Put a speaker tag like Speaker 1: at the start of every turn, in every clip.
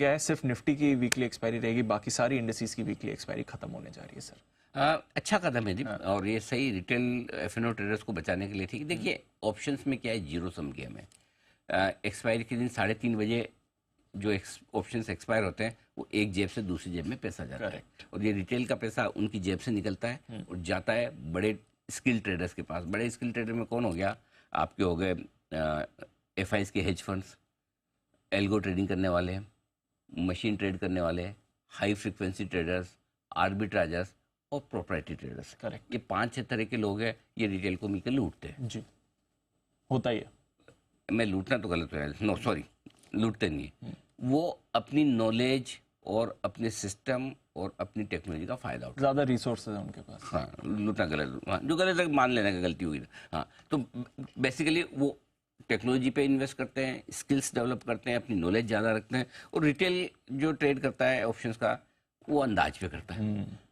Speaker 1: गया है, सिर्फ निफ्टी की वीकली एक्सपायरी रहेगी, बाकी सारी इंडिसेस की वीकली एक्सपायरी खत्म होने जा रही है सर।
Speaker 2: अच्छा कदम है जी। और ये सही रिटेल एफएनओ ट्रेडर्स को बचाने के लिए ठीक है। देखिए ऑप्शंस में क्या है, जीरो सम गेम है। एक्सपायरी के दिन 3:30 बजे जो ऑप्शंस एक्सपायर होते हैं वो एक जेब से दूसरी जेब में पैसा जाता है, और ये रिटेल का पैसा उनकी जेब से निकलता है और जाता है बड़े स्किल ट्रेडर्स के पास। बड़े स्किल ट्रेडर में कौन हो गया, आपके हो गए एफआईज के हेज फंड्स, एल्गो ट्रेडिंग करने वाले, मशीन ट्रेड करने वाले, हाई फ्रिक्वेंसी ट्रेडर्स, आर्बिट्राजर्स और प्रोप्राइटरी ट्रेडर्स।
Speaker 1: करेक्ट।
Speaker 2: ये 5-6 तरह के लोग हैं, ये रिटेल को मिलकर लूटते हैं
Speaker 1: जी, होता ही है।
Speaker 2: मैं लूटना तो गलत है, नो सॉरी, लूटते नहीं है। वो अपनी नॉलेज और अपने सिस्टम और अपनी टेक्नोलॉजी का फायदा उठाते
Speaker 1: ज़्यादा रिसोर्सेज है उनके पास।
Speaker 2: हाँ, लूटना गलत, हाँ, जो गलत है मान लेना कि गलती हुई। हाँ, तो बेसिकली वो टेक्नोलॉजी पे इन्वेस्ट करते हैं, स्किल्स डेवलप करते हैं, अपनी नॉलेज ज़्यादा रखते हैं। और रिटेल जो ट्रेड करता है ऑप्शंस का, वो अंदाज पे करता है।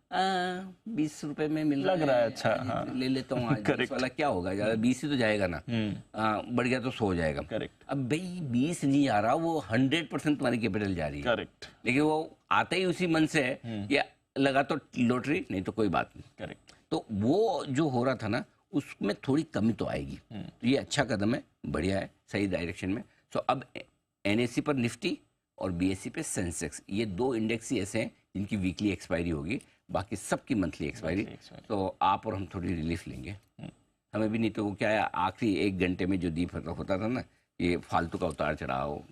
Speaker 2: 20 रुपए में मिल
Speaker 1: लग रहा है अच्छा, हाँ,
Speaker 2: ले लेता हूँ आज, 20 वाला क्या होगा, ज़्यादा 20 ही तो जाएगा ना। बढ़ गया तो 100 जाएगा।
Speaker 1: करेक्ट।
Speaker 2: अब भाई 20 नहीं आ रहा, वो 100% तुम्हारी कैपिटल जा रही है।
Speaker 1: करेक्ट।
Speaker 2: लेकिन वो आता ही उसी मन से है कि लगा तो लॉटरी, नहीं तो कोई बात नहीं।
Speaker 1: करेक्ट।
Speaker 2: तो वो जो हो रहा था ना, उसमें थोड़ी कमी तो आएगी। तो ये अच्छा कदम है, बढ़िया है, सही डायरेक्शन में। तो अब एनएससी पर निफ्टी और बीएससी पे सेंसेक्स, ये 2 इंडेक्स ही ऐसे हैं जिनकी वीकली एक्सपायरी होगी, बाकी सबकी मंथली एक्सपायरी। तो आप और हम थोड़ी रिलीफ लेंगे। हमें भी नहीं तो वो क्या है, आखिरी 1 घंटे में जो दीप होता था ना, ये फालतू का उतार चढ़ाव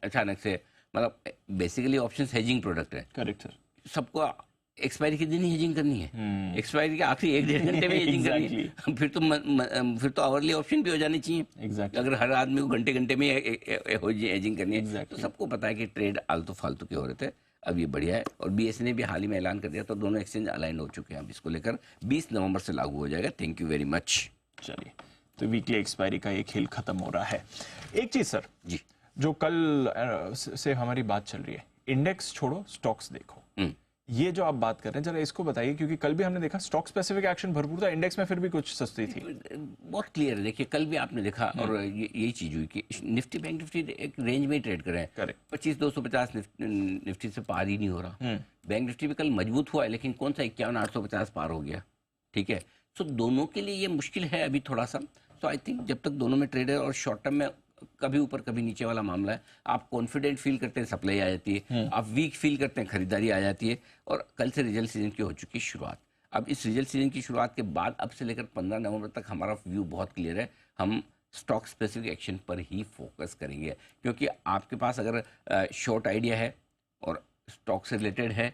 Speaker 2: अचानक से, मतलब बेसिकली ऑप्शंस हेजिंग प्रोडक्ट है।
Speaker 1: Correct sir.
Speaker 2: सबको एक्सपायरी के दिन ही हेजिंग करनी है, एक्सपायरी के आखिरी 1-1.5 घंटे में हेजिंग करनी है। फिर तो आवरली ऑप्शन भी हो जानी चाहिए। अगर हर आदमी को घंटे में हेजिंग करनी है, तो सबको पता है कि ट्रेड आलतू फालतू के हो रहे थे। अब ये बढ़िया है। और बीएसई ने भी हाल ही में ऐलान कर दिया, तो दोनों एक्सचेंज अलाइन हो चुके हैं। अब इसको लेकर 20 नवंबर से लागू हो जाएगा। Thank you very much.
Speaker 1: चलिए, तो वीकली एक्सपायरी का ये खेल खत्म हो रहा है। एक चीज सर
Speaker 2: जी,
Speaker 1: जो कल से हमारी बात चल रही है, इंडेक्स छोड़ो स्टॉक्स देखो, ये जो आप बात कर रहे हैं जरा इसको बताइए, क्योंकि कल भी हमने देखा स्टॉक स्पेसिफिक एक्शन भरपूर था, इंडेक्स में फिर भी कुछ सस्ती थी।
Speaker 2: बहुत क्लियर है। देखिए कल भी आपने देखा, और यही चीज हुई कि निफ्टी बैंक निफ्टी एक रेंज में ही ट्रेड कर रहे हैं।
Speaker 1: करेक्ट।
Speaker 2: 25,250 निफ्टी से पार ही नहीं हो रहा। बैंक निफ्टी भी कल मजबूत हुआ है, लेकिन कौन सा 51,850 पार हो गया। ठीक है, सो दोनों के लिए ये मुश्किल है अभी थोड़ा सा। तो आई थिंक जब तक दोनों में ट्रेड है, और शॉर्ट टर्म में कभी ऊपर कभी नीचे वाला मामला है, आप कॉन्फिडेंट फील करते हैं सप्लाई आ जाती है, आप वीक फील करते हैं खरीदारी आ जाती है। और कल से रिजल्ट सीजन की हो चुकी शुरुआत। अब इस रिजल्ट सीजन की शुरुआत के बाद अब से लेकर 15 नवंबर तक हमारा व्यू बहुत क्लियर है। हम स्टॉक स्पेसिफिक एक्शन पर ही फोकस करेंगे, क्योंकि आपके पास अगर शॉर्ट आइडिया है और स्टॉक से रिलेटेड है,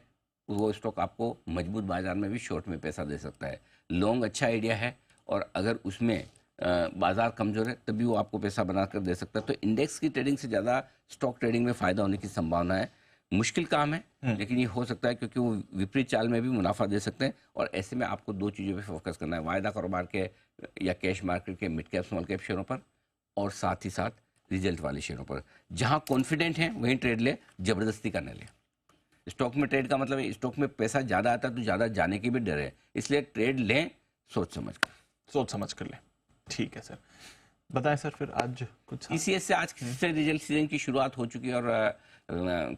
Speaker 2: वो स्टॉक आपको मजबूत बाजार में भी शॉर्ट में पैसा दे सकता है। लॉन्ग अच्छा आइडिया है और अगर उसमें बाजार कमजोर है तभी वो आपको पैसा बनाकर दे सकता है। तो इंडेक्स की ट्रेडिंग से ज़्यादा स्टॉक ट्रेडिंग में फ़ायदा होने की संभावना है। मुश्किल काम है, लेकिन ये हो सकता है, क्योंकि वो विपरीत चाल में भी मुनाफा दे सकते हैं। और ऐसे में आपको 2 चीज़ों पे फोकस करना है, वायदा कारोबार के या कैश मार्केट के मिड कैप स्मॉल कैप शेयरों पर, और साथ ही साथ रिजल्ट वाले शेयरों पर। जहाँ कॉन्फिडेंट हैं वहीं ट्रेड ले, ज़बरदस्ती का न ले। स्टॉक में ट्रेड का मतलब है स्टॉक में पैसा ज़्यादा आता है तो ज़्यादा जाने की भी डर है, इसलिए ट्रेड लें सोच समझ कर लें। ठीक है सर, बताएं सर फिर आज कुछ। टीसीएस से आज से रिजल्ट सीजन की शुरुआत हो चुकी है, और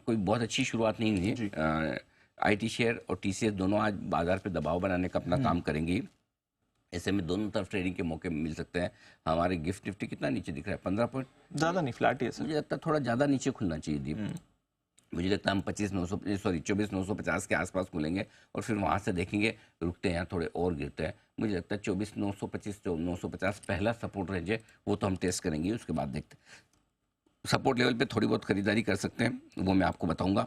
Speaker 2: कोई बहुत अच्छी शुरुआत नहीं हुई है। आईटी शेयर और टीसीएस दोनों आज बाजार पे दबाव बनाने का अपना काम करेंगी। ऐसे में दोनों तरफ ट्रेडिंग के मौके मिल सकते हैं। हमारे गिफ्ट निफ्टी कितना नीचे दिख रहा है, 15 पॉइंट,
Speaker 1: ज़्यादा नहीं, फ्लैट ही है सर।
Speaker 2: मुझे लगता है थोड़ा ज़्यादा नीचे खुलना चाहिए दीप। मुझे लगता है हम 24,950 के आसपास खुलेंगे, और फिर वहाँ से देखेंगे रुकते हैं थोड़े और गिरते हैं। मुझे लगता है 24,925 तो 950 पहला सपोर्ट रेंज है, वो तो हम टेस्ट करेंगे, उसके बाद देखते हैं। सपोर्ट लेवल पे थोड़ी बहुत खरीदारी कर सकते हैं, वो मैं आपको बताऊंगा।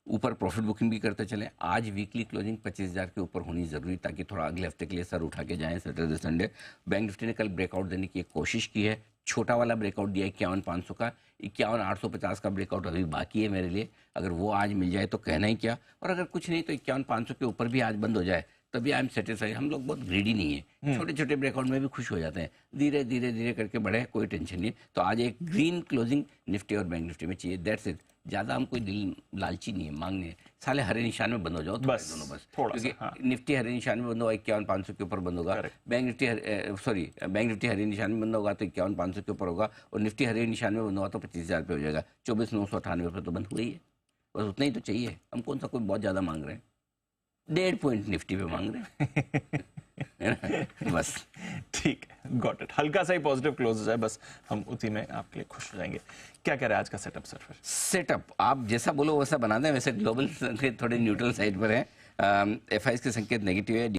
Speaker 2: ऊपर प्रॉफिट बुकिंग भी करते चलें। आज वीकली क्लोजिंग 25,000 के ऊपर होनी ज़रूरी, ताकि थोड़ा अगले हफ्ते के लिए सर उठा के जाएँ सैटरडे संडे। बैंक निफ्टी ने कल ब्रेकआउट देने की एक कोशिश की है, छोटा वाला ब्रेकआउट दिया 51,500 का। 51,850 का ब्रेकआउट अभी बाकी है मेरे लिए। अगर वो आज मिल जाए तो कहना ही क्या, और अगर कुछ नहीं तो 51,500 के ऊपर भी आज बंद हो जाए तभी आई एम सेटिस्फाइड। हम लोग बहुत ग्रीडी नहीं है, छोटे छोटे ब्रेकआउट में भी खुश हो जाते हैं, धीरे धीरे धीरे करके बढ़े, कोई टेंशन नहीं। तो आज एक ग्रीन क्लोजिंग निफ्टी और बैंक निफ्टी में चाहिए, दैट्स इट। ज़्यादा हम कोई दिल लालची नहीं है, मांगने साले हरे निशान में बंद हो जाओ
Speaker 1: बस,
Speaker 2: दोनों बस,
Speaker 1: थोड़ा
Speaker 2: क्योंकि
Speaker 1: सा, हाँ।
Speaker 2: निफ्टी हरे निशान में बंद होगा 51,500 के ऊपर बंद होगा, बैंक निफ्टी बैंक निफ्टी हरे निशान में बंद होगा तो 51,500 के ऊपर होगा, और निफ्टी हरे निशान में बंद होगा तो 25,000 पे हो जाएगा, 24,998 पे तो बंद हुआ ही है। बस उतना ही तो चाहिए, हम कौन सा कोई बहुत ज़्यादा मांग रहे हैं, 1.5 पॉइंट निफ्टी पे मांग रहे हैं बस।
Speaker 1: ठीक है, गॉट इट। हल्का सा ही पॉजिटिव क्लोज हो जाए बस, हम उसी में आपके लिए खुश हो जाएंगे। क्या कह रहे हैं आज का सेटअप सर? फिर
Speaker 2: सेटअप आप जैसा बोलो वैसा बना दें। वैसे ग्लोबल थोड़े न्यूट्रल साइड पर है, एफआईएस के संकेत नेगेटिव है।